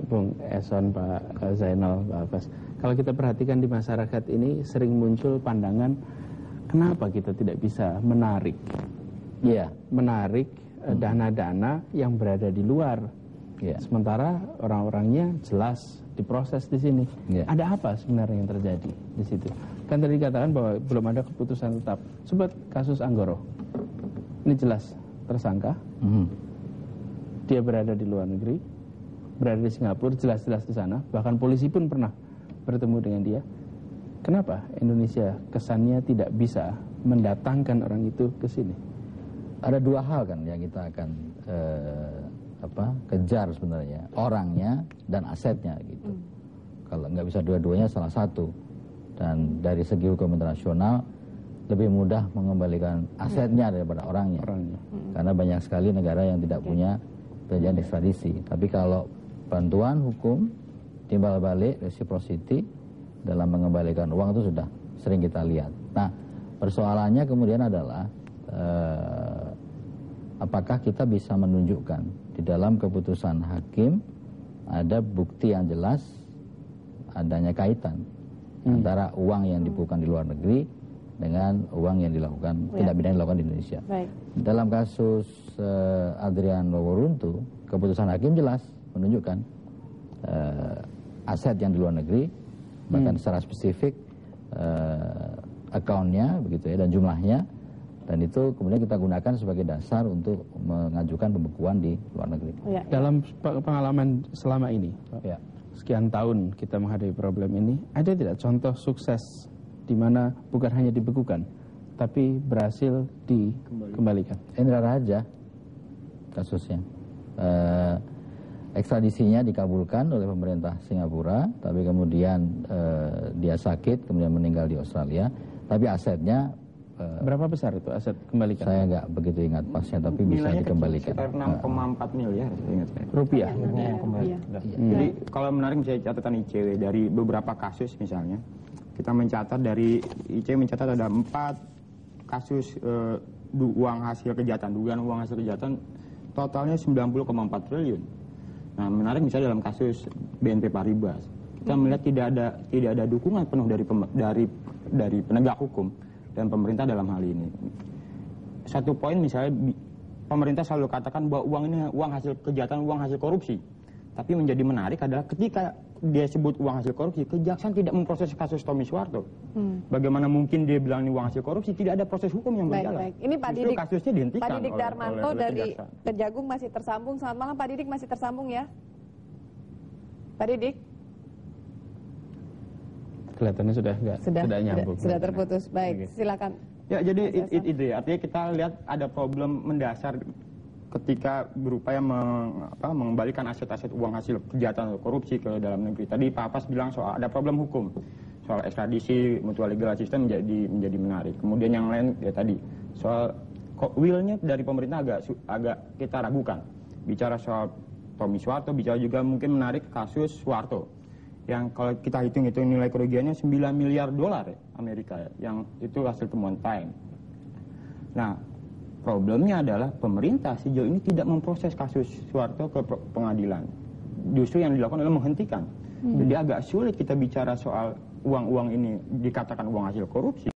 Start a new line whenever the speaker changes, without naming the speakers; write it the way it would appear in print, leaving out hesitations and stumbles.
Bung Eson, Pak Zainal, Pak Abbas. Kalau kita perhatikan di masyarakat ini sering muncul pandangan kenapa kita tidak bisa menarik dana-dana yang berada di luar. Sementara orang-orangnya jelas diproses di sini. Ada apa sebenarnya yang terjadi di situ? Kan tadi dikatakan bahwa belum ada keputusan tetap. Sebut kasus Anggoro. Ini jelas tersangka. Dia berada di luar negeri, berada di Singapura, jelas-jelas di sana. Bahkan polisi pun pernah bertemu dengan dia. Kenapa Indonesia kesannya tidak bisa mendatangkan orang itu ke sini?
Ada dua hal kan yang kita akan kejar sebenarnya, orangnya dan asetnya gitu. Kalau nggak bisa dua-duanya, salah satu. Dan dari segi hukum internasional lebih mudah mengembalikan asetnya daripada orangnya. Karena banyak sekali negara yang tidak punya perjanjian ekstradisi. Tapi kalau bantuan hukum, timbal balik, reciprocity dalam mengembalikan uang itu sudah sering kita lihat. Nah, persoalannya kemudian adalah apakah kita bisa menunjukkan di dalam keputusan hakim ada bukti yang jelas adanya kaitan antara uang yang dibukukan di luar negeri dengan uang yang dilakukan tindak pidana dilakukan di Indonesia. Dalam kasus Adrian Loworuntu, keputusan hakim jelas menunjukkan aset yang di luar negeri, bahkan secara spesifik account-nya begitu ya, dan jumlahnya, dan itu kemudian kita gunakan sebagai dasar untuk mengajukan pembekuan di luar negeri.
Dalam pengalaman selama ini, sekian tahun kita menghadapi problem ini, ada tidak contoh sukses di mana bukan hanya dibekukan, tapi berhasil dikembalikan?
Indra Raja kasusnya. Ekstradisinya dikabulkan oleh pemerintah Singapura, tapi kemudian dia sakit, kemudian meninggal di Australia, tapi asetnya
berapa besar itu aset kembalikan?
Saya nggak begitu ingat pasnya, tapi bisa dikembalikan.
Sekitar 6,4 miliar, saya ingat saya.
Rupiah.
Jadi kalau menarik misalnya catatan ICW dari beberapa kasus misalnya, kita mencatat dari ICW mencatat ada 4 kasus uang hasil kejahatan, dugaan uang hasil kejahatan totalnya 90,4 triliun. Nah, menarik misalnya dalam kasus BNP Paribas, kita melihat tidak ada dukungan penuh dari penegak hukum dan pemerintah dalam hal ini. Satu poin misalnya, pemerintah selalu katakan bahwa uang ini uang hasil kejahatan, uang hasil korupsi. Tapi menjadi menarik adalah ketika dia sebut uang hasil korupsi, kejaksaan tidak memproses kasus Tommy Soeharto. Bagaimana mungkin dia bilang ini uang hasil korupsi? Tidak ada proses hukum yang berjalan.
Ini Pak Didik,
kasusnya dihentikan.
Pak Didik Darmanto dari Kejagung masih tersambung. Selamat malam Pak Didik, masih tersambung ya? Pak Didik?
Kelihatannya sudah nyambung.
Sudah terputus. Baik, silakan.
Ya, jadi itu ya. Artinya kita lihat ada problem mendasar ketika berupaya mengembalikan aset-aset uang hasil kejahatan atau korupsi ke dalam negeri. Tadi Pak Abbas bilang soal ada problem hukum, soal ekstradisi, mutual legal assistance menjadi menarik. Kemudian yang lain ya tadi soal will-nya dari pemerintah agak kita ragukan. Bicara soal Tommy Soeharto, bicara juga mungkin menarik kasus Soeharto, yang kalau kita hitung-hitung nilai kerugiannya 9 miliar dolar Amerika, yang itu hasil temuan Time. Nah, problemnya adalah pemerintah sejauh ini tidak memproses kasus Soeharto ke pengadilan. Justru yang dilakukan adalah menghentikan. Jadi agak sulit kita bicara soal uang-uang ini dikatakan uang hasil korupsi.